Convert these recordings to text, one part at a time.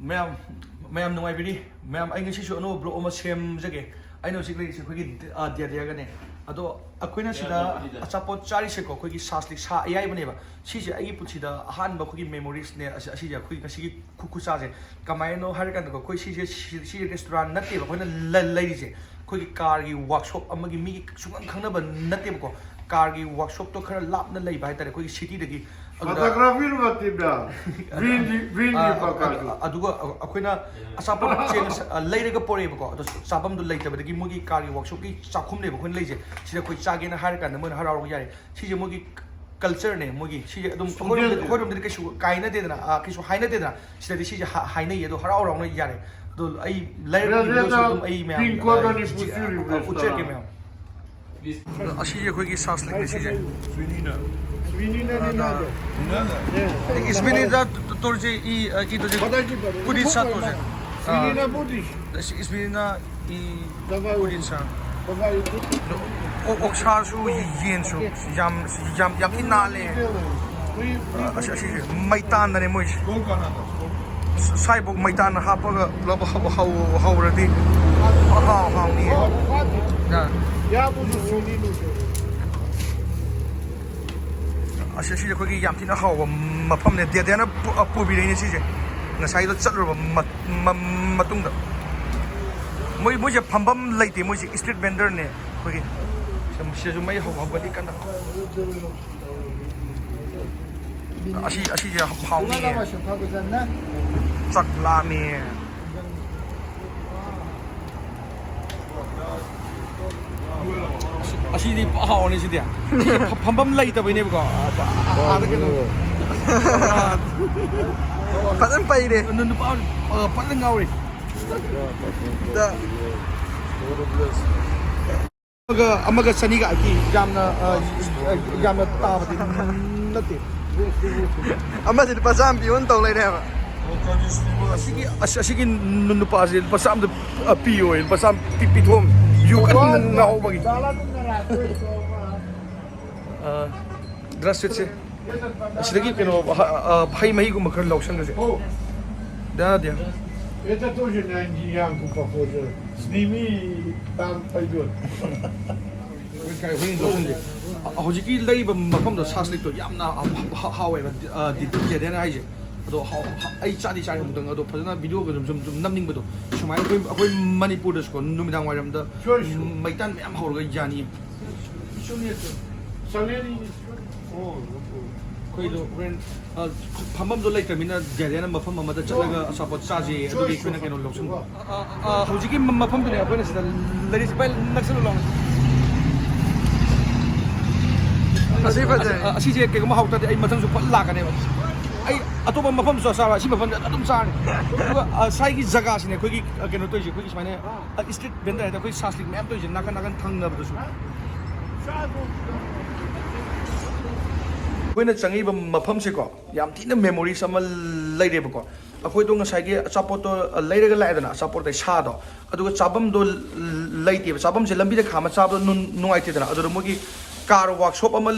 Ma'am ma'am नुंगाइबिरी ma'am आई ngasi अनो ब्लॉग अमा सेमजगे आइनो सिगले सिखोगी दिया दियागने अदो अखोइना सिदा अचापोट चारी से को खोगी सासलिक सा आइ बनेबा सिसे आइ पुछिदा अहान बखोगी मेमोरीज ने असिजे खोगी ngasi खुखुसाजे कमाइनो हर कान को खोई सिजे सि रेस्टोरेंट नते बखोइना लैरिजे खोगी कार की वर्कशॉप अमगी मी सुंगं खंगनब नते बको कार की वर्कशॉप तो खरा लापना लैबा हाइतारे खोगी सिटी दगी फोटोग्राफी बातीबा वींदी पकादु अदुगा अखोइना असापो चेंज लैरगा पोरेबको अदो साबम दु लैतबदगी मोगी कार की वर्कशॉप की चाखुम ने बखोइन लैजे सिदा खोई चागेना हार कान मोन हरारो यारे सिजे मोगी कल्चर ने मोगी सिजे अदुम खोइरोम दे कैसु काइना देदना कैसु हाइना देदना सिदा सिजे हाइना ये दो हरारो राउना यारे दो आई लैरगा वीडियोस तुम आई मैं उच्चे के मैं असिजे खोगी सासलिक ने सिजे Ismini da torje i doje kudisa torje. Свинина будешь? Ismini na I kudisa. Давай. Okshasu yensu yam inale. Asi maitan na ne mois. Saibok maitan hapaga laba hawradi. Haw ni. Da. Я буду свинину. Asi खोगी याम थिना हाव मफम ने देना पुबिरेनि सिजे ngasai do chatro matung da moi je phambam leite moi je street vendor ne खोगी sam se ju mai haw bali kan asi je haw ni chak la mi असीदी हावने सिदे फंबम लैतबैने बको आदा केनो फजन पाइरे नुपा फजन गाउरी दा अमगा सनीगा की यामना ताबदि नते अमदि पसाम peon तौ लैरेबा असिगी नुपा से पसाम the पियो पसाम पिथोम you kan now बगी Здравствуйте. Среди кино бхай махигу макар лаушан газе. Да. Это тоже на индиянку похоже. Сними, там пойдет. Хожики лейба махамда саслик то ямна хауэба дидедена хайже. अदो आई चादी मुदंग अदो फजना वीडियो को जुम नमनिंग बदो सुमाय अखोई मणिपुर दसको नुमिदांग वायरम द मैतान मैम हौरगा यानी खोई दो रेन फमम दो लैतमिना जेरेना मफम अमदा चलगा असापो चाजे अदुगी खोइना केनो लोक्सुम हौजिकी मफम दुने अखोइना सिदा लरिस बाय नक्सल लोंग असी जे केगम हौता दे आई मथंग सु फल लाकने आई अतोप मफम सारा सी मफम अदुम सार साइगी जगह सिने खोगी केनो तोइजे खोगी सुमाने स्ट्रीट बेंदर है खोगी सासलिक मैम तोइजे नाकन थंगनबदसु खोइना चंगीब मफम से को याम थिना मेमोरीज अमा लैरेबको अखोइ तो ngसाइगे अचापोट तो लैरगा लाइदना अचापोट दे सादो अदुगा चाबम दो लैते चाबम से लंबी दे खामा चाबो नुआइतेदना अदुर मोगी कार वर्कशॉप अमा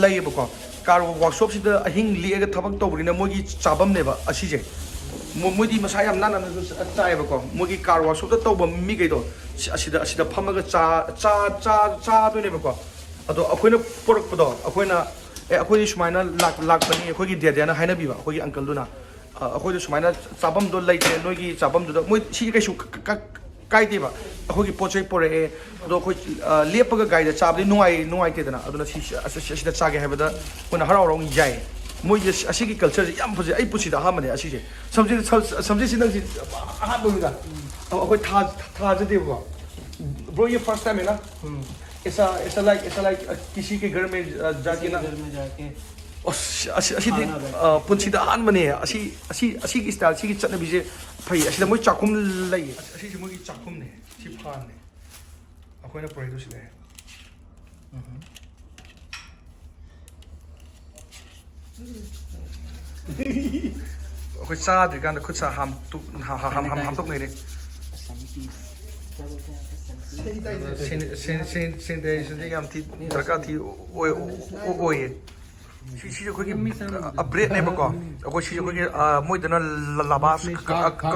लैबको कार वर्कशॉप सिदा अहिंग लिएगा थबक तौबरिना मोगी चाबम नेबा असिजे मोदी मसा याम नाना चाइबको मोगी कार वर्कशॉप दा तौब मी गइदो असिदा फमगा चा दोनेबको अदो अखोइना पोरकपदो अखोइना अखोइ सुमाइना लाकपनि अखोइगी देदेना हाइनाबिबा अखोइगी अंकल दुना अखोइदो सुमाइना चाबम दो लैते नोगी चाबम दो मोइ सि कैसु काइदेबा अखोइगी पोचै पोरे अदो अखोइ लेपगा गाइदा चाबदि नुआइतेदना अदुना सिदा चागे हाइबदा कोना हरावरong याइ मोइ असिगी कल्चर याम फजे आई पुसिदा हामने असिजे समझे सिनंग सि हाबुदा अखोइ थाजदेबो ब्रो ये फर्स्ट टाइम है ना ऐसा लाइक किसी के घर में जाके ना असी पुंसीदा आन मने असी की स्टाइल सी की चटना बिजे फई असी मोइ चाकुम लै असी मोइ चाकुम ने सी फान ने अखोइना प्रोडक्ट सिले अखोइ चाद्रि कान खुदसा हम तो नै Sanitation याम थी दरकार थी ओए ꯁꯤꯁꯦ ꯑꯩꯈꯣꯏꯒꯤ ꯕ꯭ꯔꯦꯗꯅꯦꯕꯀꯣ ꯑꯩꯈꯣꯏ ꯁꯤꯁꯦ ꯑꯩꯈꯣꯏꯒꯤ ꯃꯣꯏꯗꯅ ꯂꯕꯥꯁ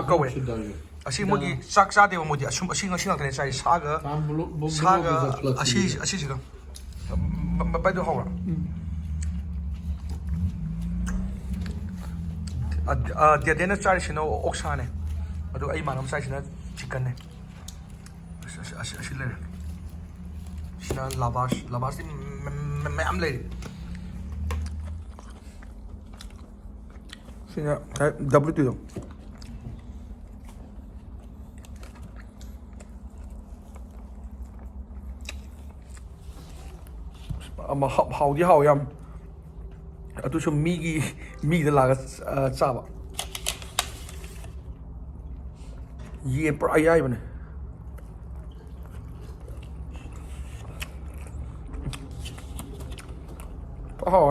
ꯀꯧꯋꯦ ꯑꯁꯤ ꯃꯣꯏꯒꯤ ꯆꯥꯛ ꯆꯥꯗꯦꯕ ꯃꯣꯏꯗꯤ ꯑꯁꯤ ꯉꯁꯤ ꯉꯥꯛꯇꯅꯦ ꯆꯥꯏ ꯁꯥꯒ ꯑꯁꯤꯁꯤꯒ ꯕꯥꯏꯗꯣ ꯍꯧꯔ ꯗꯦꯗꯦꯅ ꯆꯥꯔꯤꯁꯤꯅ ꯑꯣꯛꯁꯥꯅꯦ ꯑꯗꯨ ꯑꯩ ꯏꯃꯥꯟꯅꯕ ꯆꯥꯔꯤꯁꯤꯅ ꯆꯤꯛꯀꯟꯅꯦ ꯑꯁꯤ ꯂꯩꯔꯦ ꯁꯤꯅ ꯂꯕꯥꯁꯇꯤ ꯃꯌꯥꯝ ꯂꯩꯔꯤ sini double itu dong ama hao di hao yam atu so mi da laga chaba ye pra ai bane hao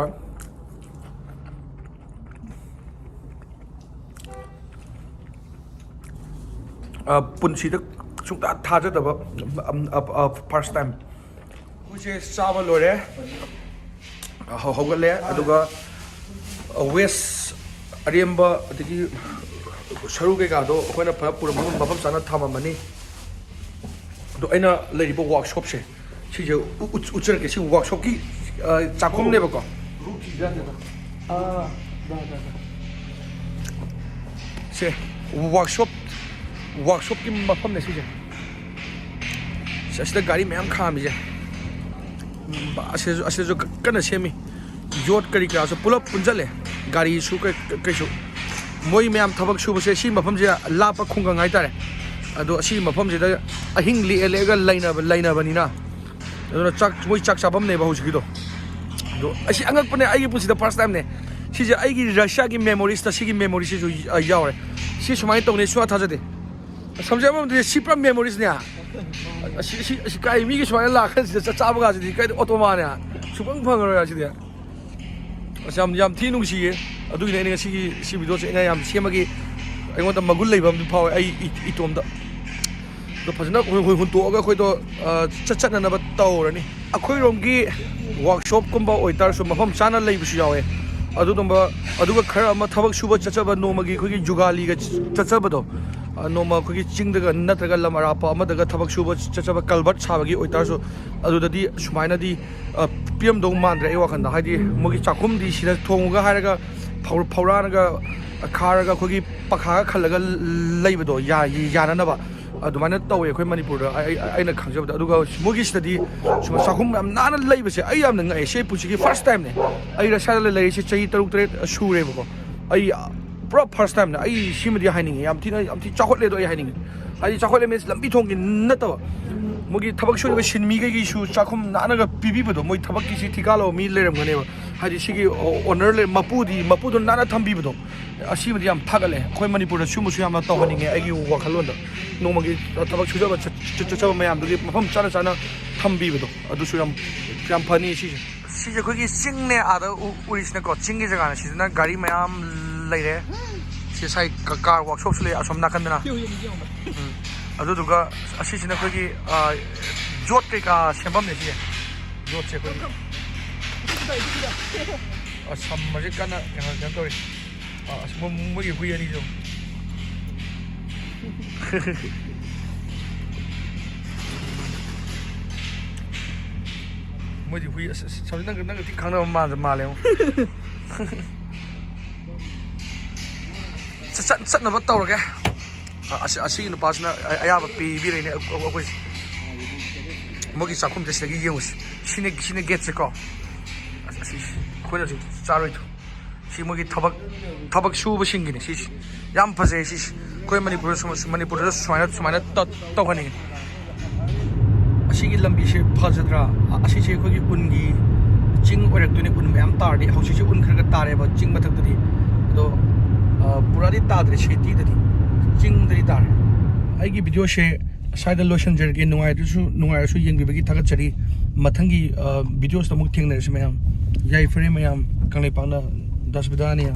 ꯄꯨꯟꯁꯤꯗ ꯁꯨꯡꯇꯥ ꯊꯥꯖꯗꯕ ꯐꯥꯔꯁ ꯇꯥꯏꯝ ꯑꯩꯈꯣꯏꯁꯦ ꯆꯥꯕ ꯂꯣꯏꯔꯦ ꯍꯧꯒꯠꯂꯦ ꯑꯗꯨꯒ ꯋꯦꯁ ꯑꯔꯦꯝꯕ ꯑꯗꯒꯤ ꯁꯔꯨ ꯀꯩꯀꯥꯗꯣ ꯑꯩꯈꯣꯏꯅ ꯐꯖꯅ ꯄꯨꯔꯝꯕ ꯃꯐꯝ ꯆꯥꯅ ꯊꯝꯃꯝꯃꯅꯤ ꯑꯗꯣ ꯑꯩꯅ ꯂꯩꯔꯤꯕ ꯋꯥꯔꯛꯁꯣꯞꯁꯦ ꯁꯤꯁꯦ ꯎꯠꯆꯔꯛꯀꯦ ꯁꯤ ꯋꯥꯔꯛꯁꯣꯞꯀꯤ ꯆꯥꯛꯈꯨꯝꯅꯦꯕꯀꯣ ꯁꯦ ꯋꯥꯔꯛꯁꯣꯞꯀꯤ ꯃꯐꯝꯅꯦ ꯁꯤꯁꯦ ꯑꯁꯤꯗ ꯒꯥꯔꯤ ꯃꯌꯥꯝ ꯈꯥꯝꯃꯤꯁꯦ ꯑꯁꯤꯗꯁꯨ ꯀꯟꯅ ꯁꯦꯝꯃꯤ ꯌꯣꯠ ꯀꯔꯤ ꯀꯔꯥꯁꯨ ꯄꯨꯂꯞ ꯄꯨꯟꯁꯤꯜꯂꯦ ꯒꯥꯔꯤꯁꯨ ꯀꯩꯁꯨ ꯃꯣꯏ ꯃꯌꯥꯝ ꯊꯕꯛ ꯁꯨꯕꯁꯦ ꯁꯤ ꯃꯐꯝꯁꯦ ꯂꯥꯞꯄ ꯈꯨꯡꯒꯪ ꯍꯥꯏꯇꯥꯔꯦ ꯑꯗꯣ ꯑꯁꯤ ꯃꯐꯝꯁꯤꯗ ꯑꯍꯤꯡ ꯂꯦꯛꯑꯒ ꯂꯩꯅꯕꯅꯤꯅ ꯑꯗꯨꯅ ꯃꯣꯏ ꯆꯥꯛ ꯆꯥꯐꯝꯅꯦꯕ ꯍꯧꯖꯤꯛꯀꯤꯗꯣ ꯑꯗꯣ ꯑꯁꯤ ꯑꯉꯛꯄꯅꯦ ꯑꯩꯒꯤ ꯄꯨꯟꯁꯤꯗ ꯐꯥꯔꯁ ꯇꯥꯏꯝꯅꯦ ꯁꯤꯁꯦ ꯑꯩꯒꯤ ꯔꯁꯤꯌꯥꯒꯤ ꯃꯦꯃꯣꯔꯤꯁꯇ ꯁꯤꯒꯤ ꯃꯦꯃꯣꯔꯤꯁꯤꯁꯨ ꯌꯥꯎꯔꯦ ꯁꯤ ꯁꯨꯃꯥꯏꯅ ꯇꯧꯅꯤ ꯁꯨꯡꯊꯥ ꯊꯥꯖꯗꯦ ꯁꯝꯖꯦꯛ ꯑꯃꯗꯤ ꯁꯤ ꯄꯨꯔꯥ ꯃꯦꯃꯣꯔꯤꯁꯅꯦ ꯑꯁꯤ ꯀꯥꯏ ꯃꯤꯒꯤ ꯁꯨꯃꯥꯏꯅ ꯂꯥꯛꯀꯥꯟꯁꯤꯗ ꯆꯥꯕꯒꯁꯤꯗꯤ ꯀꯥꯏꯗ ꯑꯣꯇꯣꯃꯥꯅꯦ ꯁꯨꯡꯐꯪ ꯐꯪꯉꯔꯣꯏ ꯑꯁꯤꯗꯤ ꯑꯁ ꯌꯥꯝ ꯊꯤ ꯅꯨꯡꯁꯤꯌꯦ ꯑꯗꯨꯒꯤꯅꯦ ꯑꯩꯅ ꯉꯁꯤꯒꯤ ꯁꯤ ꯚꯤꯗꯤꯑꯣꯁꯦ ꯑꯩꯅ ꯌꯥꯝ ꯁꯦꯝꯕꯒꯤ ꯑꯩꯉꯣꯟꯗ ꯃꯒꯨꯟ ꯂꯩꯕ ꯑꯃꯗꯤ ꯐꯥꯎꯋꯦ ꯑꯩ ꯏꯇꯣꯝꯗ ꯑꯗꯣ ꯐꯖꯅ ꯍꯨꯟꯇꯣꯛꯑꯒ ꯑꯩꯈꯣꯏꯗꯣ ꯆꯠꯅꯅꯕ ꯇꯧꯔꯅꯤ ꯑꯩꯈꯣꯏꯔꯣꯝꯒꯤ ꯋꯥꯔꯛꯁꯣꯞꯀꯨꯝꯕ ꯑꯣꯏꯇꯥꯔꯁꯨ ꯃꯐꯝ ꯆꯥꯅ ꯂꯩꯕꯁꯨ ꯌꯥꯎꯋꯦ ꯑꯗꯨꯒ ꯈꯔ ꯑꯃ ꯊꯕꯛ ꯁꯨꯕ ꯆꯠꯆꯕ ꯅꯣꯡꯃꯒꯤ ꯑꯩꯈꯣꯏꯒꯤ ꯖꯨꯒꯥꯂꯤꯒ ꯆꯠꯆꯕꯗꯣ ꯅꯣꯡꯃ ꯑꯩꯈꯣꯏꯒꯤ ꯆꯤꯡꯗꯒ ꯅꯠꯇ꯭ꯔꯒ ꯂꯝ ꯑꯔꯥꯞꯄ ꯑꯃꯗꯒ ꯊꯕꯛ ꯁꯨꯕ ꯆꯠꯆꯕ ꯀꯜꯕꯔꯠ ꯁꯥꯕꯒꯤ ꯑꯣꯏꯇꯥꯔꯁꯨ ꯑꯗꯨꯗꯗꯤ ꯁꯨꯃꯥꯏꯅꯗꯤ ꯄꯤꯔꯝꯗꯧ ꯃꯥꯟꯗ꯭ꯔꯦ ꯑꯩ ꯋꯥꯈꯜꯗ ꯍꯥꯏꯗꯤ ꯃꯣꯏꯒꯤ ꯆꯥꯛꯈꯨꯝꯗꯤ ꯁꯤꯗ ꯊꯣꯡꯉꯒ ꯍꯥꯏꯔꯒ ꯐꯧꯔꯥꯅꯒ ꯈꯥꯔꯒ ꯑꯩꯈꯣꯏꯒꯤ ꯄꯈꯥꯒ ꯈꯜꯂꯒ ꯂꯩꯕꯗꯣ ꯌꯥꯅꯅꯕ ꯑꯗꯨꯃꯥꯏꯅ ꯇꯧꯋꯦ ꯑꯩꯈꯣꯏ ꯃꯅꯤꯄꯨꯔꯗ ꯑꯩꯅ ꯈꯪꯖꯕꯗ ꯑꯗꯨꯒ ꯃꯣꯏꯒꯤ ꯁꯤꯗꯗꯤ ꯁꯨꯝ ꯆꯥꯛꯈꯨꯝ ꯌꯥꯝ ꯅꯥꯟꯅ ꯂꯩꯕꯁꯦ ꯑꯩ ꯌꯥꯝꯅ ꯉꯛꯑꯦ ꯁꯤ ꯄꯨꯟꯁꯤꯒꯤ ꯐꯥꯔꯁ ꯇꯥꯏꯝꯅꯦ ꯑꯩ ꯔꯁꯤꯌꯥꯗ ꯂꯩꯔꯤꯁꯤ ꯆꯍꯤ 6-7 ꯁꯨꯔꯦꯕꯀꯣ ꯑꯩ ꯄꯨꯔꯥ ꯐꯥꯔꯁ ꯇꯥꯏꯝꯅꯦ ꯑꯩ ꯁꯤꯃꯗꯤ ꯍꯥꯏꯅꯤꯡꯉꯦ ꯌꯥꯝ ꯊꯤ ꯆꯥꯎꯈꯠꯂꯦꯗꯣ ꯑꯩ ꯍꯥꯏꯅꯤꯡꯉꯦ ꯍꯥꯏꯗꯤ ꯆꯥꯎꯈꯠꯂꯦ ꯃꯤꯟꯁ ꯂꯝꯕꯤ ꯊꯣꯡꯒꯤ ꯅꯠꯇꯕ ꯃꯣꯏꯒꯤ ꯊꯕꯛ ꯁꯨꯔꯤꯕ ꯁꯤꯟꯃꯤꯈꯩꯒꯤꯁꯨ ꯆꯥꯛꯈꯨꯝ ꯅꯥꯟꯅꯒ ꯄꯤꯕꯤꯕꯗꯣ ꯃꯣꯏ ꯊꯕꯛꯀꯤꯁꯤ ꯊꯤꯀꯥ ꯂꯧꯕ ꯃꯤ ꯂꯩꯔꯝꯒꯅꯦꯕ ꯍꯥꯏꯗꯤ ꯁꯤꯒꯤ ꯑꯣꯅꯔ ꯃꯄꯨꯗꯣ ꯅꯥꯟꯅ ꯊꯝꯕꯤꯕꯗꯣ ꯑꯁꯤꯃꯗꯤ ꯌꯥꯝ ꯊꯥꯒꯠꯂꯦ ꯑꯩꯈꯣꯏ ꯃꯅꯤꯄꯨꯔꯗ ꯁꯤꯒꯨꯝꯕꯁꯨ ꯌꯥꯝꯅ ꯇꯧꯍꯟꯅꯤꯡꯉꯦ ꯑꯩꯒꯤ ꯋꯥꯈꯜꯂꯣꯟꯗ ꯅꯣꯡꯃꯒꯤ ꯊꯕꯛ ꯁꯨꯖꯕ ꯆꯠꯆꯕ ꯃꯌꯥꯝꯗꯨꯒꯤ ꯃꯐꯝ ꯆꯥꯅ ꯊꯝꯕꯤꯕꯗꯣ ꯑꯗꯨꯁꯨ ꯌꯥꯝ ꯐꯅꯤ ꯁꯤꯁꯦ ꯑꯩꯈꯣꯏꯒꯤ ꯆꯤꯡꯅꯦ ꯑꯥꯗ ꯎꯔꯤꯁꯤꯅꯀꯣ ꯆꯤꯡꯒꯤ ꯖꯒꯥꯅꯦ ꯁꯤꯗꯅ ꯒꯥꯔꯤ ꯃꯌꯥꯝ ꯂꯩꯔꯦ ꯁꯤ ꯁꯥꯏ ꯀꯥꯔ ꯋꯥꯔꯛꯁꯣꯞꯁꯨ ꯂꯩ ꯑꯁꯣꯝ ꯅꯥꯀꯟꯗꯅ ꯑꯗꯨꯗꯨꯒ ꯑꯁꯤꯁꯤꯅ ꯑꯩꯈꯣꯏꯒꯤ ꯌꯣꯠ ꯀꯩꯀꯥ ꯁꯦꯝꯐꯝꯅꯦ ꯁꯤꯁꯦ ꯌꯣꯠꯁꯦ ꯑꯩꯈꯣꯏꯒꯤ ꯁꯝꯃꯁꯦ ꯀꯟꯅ ꯀꯩꯅꯣ ꯇꯧꯔꯤ ꯃꯣꯏꯒꯤ ꯍꯨꯏ ꯑꯅꯤꯁꯨ ꯃꯣꯏꯗꯤ ꯍꯨꯏ ꯁꯝꯁꯦ ꯅꯪꯒ ꯊꯤ ꯈꯪꯅꯕ ꯃꯥꯜꯂꯦ ꯆꯠꯅꯕ ꯇꯧꯔꯒꯦ ꯑꯁꯤꯒꯤ ꯅꯨꯄꯥꯁꯤꯅ ꯑꯌꯥꯕ ꯄꯤꯕꯤꯔꯛꯏꯅꯦ ꯑꯩꯈꯣꯏꯁꯦ ꯃꯣꯏꯒꯤ ꯆꯥꯛꯈꯨꯝꯁꯦ ꯁꯤꯗꯒꯤ ꯌꯦꯡꯉꯨꯁꯤ ꯁꯤꯅ ꯒꯦꯠꯁꯦꯀꯣ ꯑꯩꯈꯣꯏꯅ ꯍꯧꯖꯤꯛ ꯆꯥꯔꯣꯏꯗꯣ ꯁꯤ ꯃꯣꯏꯒꯤ ꯊꯕꯛ ꯁꯨꯕꯁꯤꯡꯒꯤꯅꯤ ꯁꯤꯁꯤ ꯌꯥꯝ ꯐꯖꯩ ꯁꯤꯁꯤ ꯑꯩꯈꯣꯏ ꯃꯅꯤꯄꯨꯔꯗ ꯁꯨꯃꯥꯏꯅ ꯇꯧꯍꯟꯅꯤꯡꯉꯤ ꯑꯁꯤꯒꯤ ꯂꯝꯕꯤꯁꯦ ꯐꯖꯗ꯭ꯔꯥ ꯑꯁꯤꯁꯦ ꯑꯩꯈꯣꯏꯒꯤ ꯎꯟꯒꯤ ꯆꯤꯡ ꯑꯣꯏꯔꯛꯇꯣꯏꯅꯤ ꯎꯟ ꯃꯌꯥꯝ ꯇꯥꯔꯗꯤ ꯍꯧꯖꯤꯛꯁꯦ ꯎꯟ ꯈꯔ ꯇꯥꯔꯦꯕ ꯆꯤꯡ ꯃꯊꯛꯇꯗꯤ ꯑꯗꯣ ꯄꯨꯔꯥꯗꯤ ꯇꯥꯗ꯭ꯔꯦ ꯁꯤꯇꯤꯗꯗꯤ ꯆꯤꯡꯗꯗꯤ ꯇꯥꯔꯦ ꯑꯩꯒꯤ ꯚꯤꯗꯤꯑꯣꯁꯦ ꯁ꯭ꯋꯥꯏꯗ ꯂꯣꯏꯁꯤꯟꯖꯔꯒꯦ ꯅꯨꯡꯉꯥꯏꯔꯁꯨ ꯌꯦꯡꯕꯤꯕꯒꯤ ꯊꯥꯒꯠꯆꯔꯤ ꯃꯊꯪꯒꯤ ꯚꯤꯗꯤꯑꯣꯁꯤꯗ ꯑꯃꯨꯛ ꯊꯦꯡꯅꯔꯁꯤ ꯃꯌꯥꯝ ꯌꯥꯏꯐꯔꯦ ꯃꯌꯥꯝ ꯀꯪꯂꯩꯄꯥꯛꯅ ꯗꯥꯁꯕꯤꯗꯥꯅꯤꯌꯥ